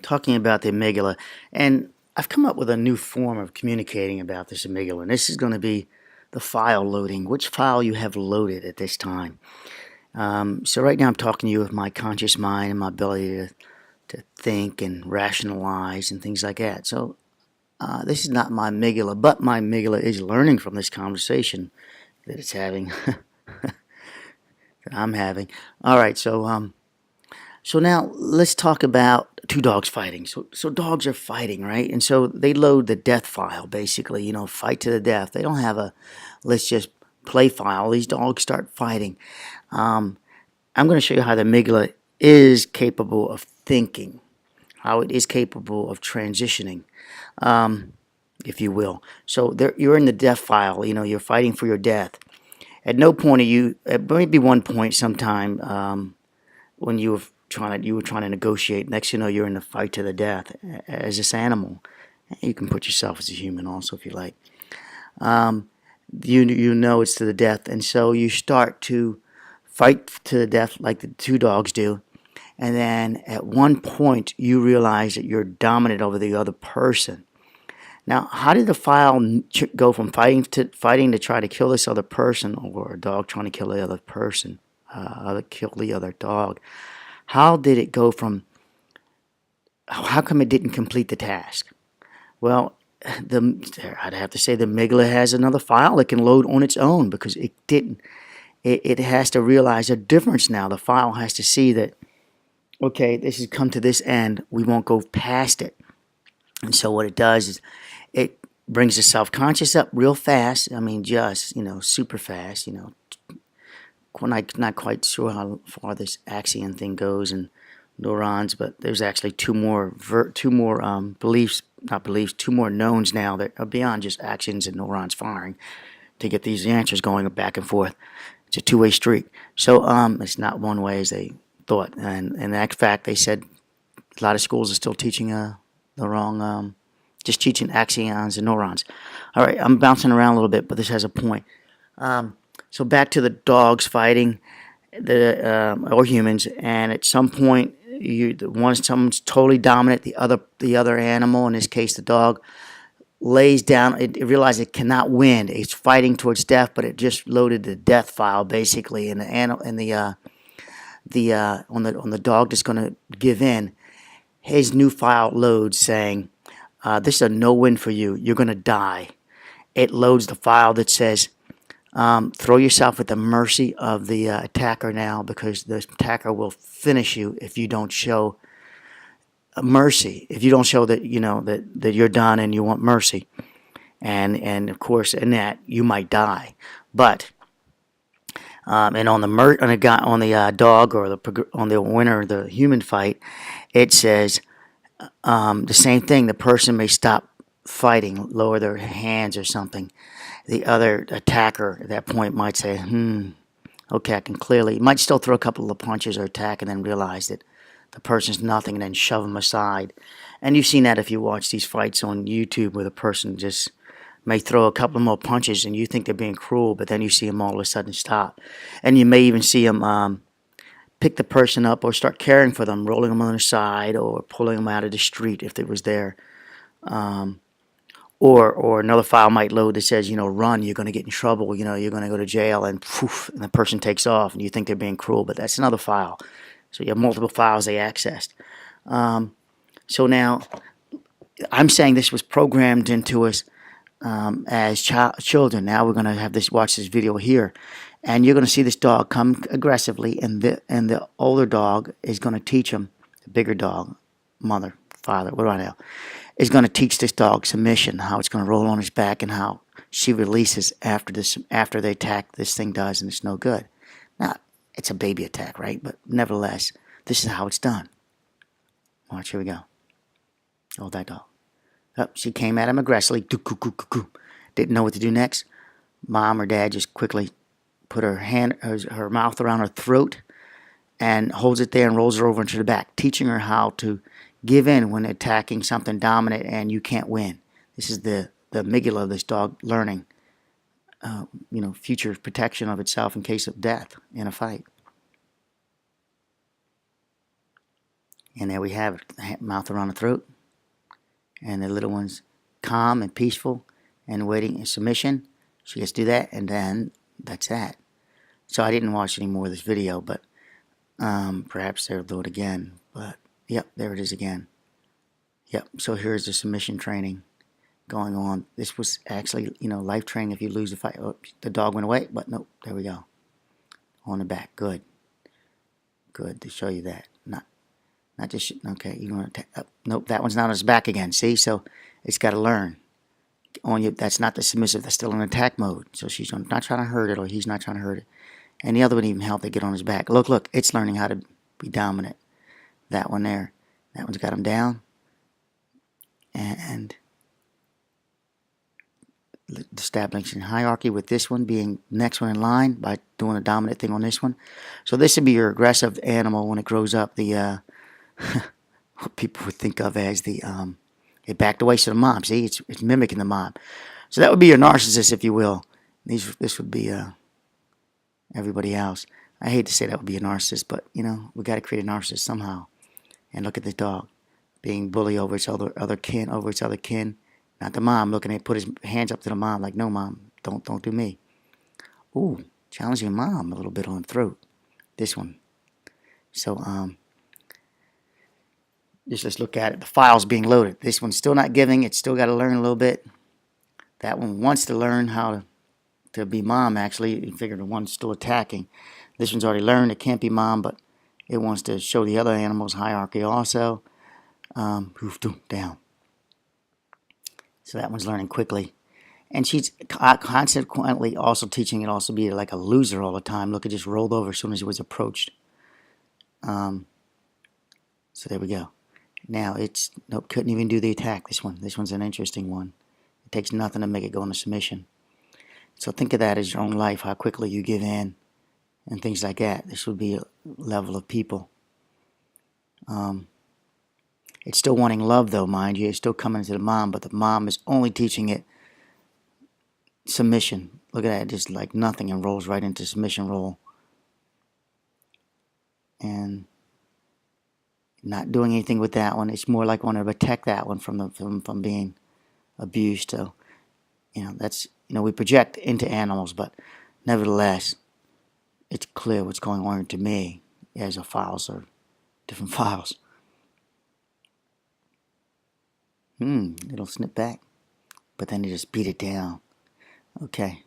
talking about the amygdala, and I've come up with a new form of communicating about this amygdala, and this is going to be the file loading, which file you have loaded at this time. So right now I'm talking to you with my conscious mind and my ability to think and rationalize and things like that. So this is not my amygdala, but my amygdala is learning from this conversation that it's having, that I'm having. All right, so now let's talk about two dogs fighting. So dogs are fighting, right? And so they load the death file, basically, fight to the death. They don't have a let's just play file. These dogs start fighting. I'm going to show you how the amygdala is capable of thinking, how it is capable of transitioning, if you will. So you're in the death file. You're fighting for your death. At no point are you, at maybe one point sometime, when you were trying to negotiate. Next, you're in the fight to the death as this animal. You can put yourself as a human also if you like. You know it's to the death, and so you start to fight to the death like the two dogs do. And then at one point you realize that you're dominant over the other person. Now, how did the file go from fighting to try to kill this other person, or a dog trying to kill the other person, kill the other dog? How did it go from? How come it didn't complete the task? Well, I'd have to say the amygdala has another file it can load on its own because it didn't. It has to realize a difference now. The file has to see that, okay, this has come to this end. We won't go past it. And so what it does is it brings the self-conscious up real fast. I mean, just, super fast, not quite sure how far this axion thing goes in neurons, but there's actually two more knowns now that are beyond just axions and neurons firing to get these answers going back and forth. It's a two-way street. So it's not one way as they thought. And in fact, they said a lot of schools are still teaching the wrong, just teaching axions and neurons. All right, I'm bouncing around a little bit, but this has a point. So back to the dogs fighting or humans, and at some point, someone's totally dominant. The other animal, in this case the dog, lays down. It realizes it cannot win. It's fighting towards death, but it just loaded the death file basically, and on the dog that's going to give in, his new file loads saying, "This is a no win for you. You're going to die." It loads the file that says, throw yourself at the mercy of the attacker now, because the attacker will finish you if you don't show mercy. If you don't show that that you're done and you want mercy, and of course in that you might die. But and on the dog, or on the winner of the human fight, it says the same thing. The person may stop fighting, lower their hands or something. The other attacker at that point might say, okay, I can clearly, might still throw a couple of punches or attack and then realize that the person's nothing and then shove them aside. And you've seen that if you watch these fights on YouTube, where the person just may throw a couple more punches and you think they're being cruel, but then you see them all of a sudden stop. And you may even see them pick the person up or start caring for them, rolling them on their side or pulling them out of the street if it was there. Or another file might load that says, run, you're going to get in trouble, you're going to go to jail, and poof, and the person takes off, and you think they're being cruel, but that's another file. So you have multiple files they accessed. So now, I'm saying this was programmed into us as children. Now we're going to watch this video here, and you're going to see this dog come aggressively, and the older dog is going to teach him, the bigger dog, mother, father, what do I know, is going to teach this dog submission, how it's going to roll on his back, and how she releases after the attack this thing does, and it's no good. Now, it's a baby attack, right? But nevertheless, this is how it's done. Watch, here we go. Oh, that dog. Oh, she came at him aggressively. Didn't know what to do next. Mom or dad just quickly put her mouth around her throat and holds it there and rolls her over into the back, teaching her how to give in when attacking something dominant and you can't win. This is the amygdala of this dog learning, future protection of itself in case of death in a fight. And there we have it, mouth around the throat. And the little one's calm and peaceful and waiting in submission. She gets to do that, and then that's that. So I didn't watch any more of this video, but perhaps they'll do it again. But yep, there it is again. Yep, so here's the submission training going on. This was actually, life training if you lose the fight. Oh, the dog went away, but nope, there we go. On the back, good. Good, to show you that. Not just, okay, you want to, nope, that one's not on his back again, see? So it's got to learn. On you, that's not the submissive, that's still in attack mode. So she's not trying to hurt it, or he's not trying to hurt it. And the other one even helped to get on his back. Look, it's learning how to be dominant. That one there, that one's got him down. And establishing hierarchy with this one being next one in line by doing a dominant thing on this one. So this would be your aggressive animal when it grows up. The what people would think of as the it backed away from the mom. See, it's mimicking the mom. So that would be your narcissist, if you will. This would be everybody else. I hate to say that would be a narcissist, but we got to create a narcissist somehow. And look at this dog being bullied over its other kin, not the mom. Looking at put his hands up to the mom like, no, mom, don't do me. Ooh, challenging mom a little bit on the throat. This one. So just let's look at it. The file's being loaded. This one's still not giving. It's still got to learn a little bit. That one wants to learn how to be mom, actually. You figure the one's still attacking. This one's already learned it can't be mom, but it wants to show the other animals hierarchy also. Down. So that one's learning quickly. And she's consequently also teaching it also be like a loser all the time. Look, it just rolled over as soon as it was approached. So there we go. Now couldn't even do the attack. This one's an interesting one. It takes nothing to make it go into submission. So think of that as your own life, how quickly you give in and things like that. This would be a level of people. It's still wanting love, though, mind you. It's still coming to the mom, but the mom is only teaching it submission. Look at that, just like nothing, and rolls right into submission roll. And not doing anything with that one. It's more like wanting to protect that one from being abused. So, that's we project into animals, but nevertheless, it's clear what's going on to me as a files or different files. It'll snip back, but then you just beat it down. Okay,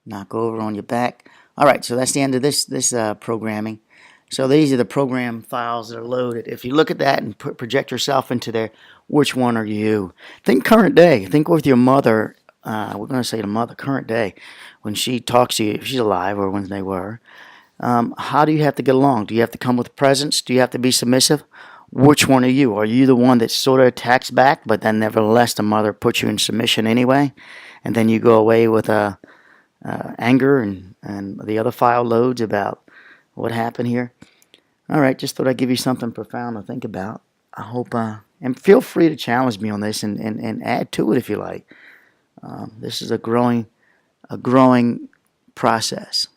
knock over on your back. All right, so that's the end of this programming. So these are the program files that are loaded. If you look at that and project yourself into there, which one are you? Think current day. Think with your mother. We're going to say the mother, current day, when she talks to you, if she's alive or when they were. How do you have to get along? Do you have to come with presence? Do you have to be submissive? Which one are you? Are you the one that sort of attacks back, but then nevertheless the mother puts you in submission anyway, and then you go away with anger and the other file loads about what happened here? All right, just thought I'd give you something profound to think about. I hope, and feel free to challenge me on this and add to it if you like. This is a growing process.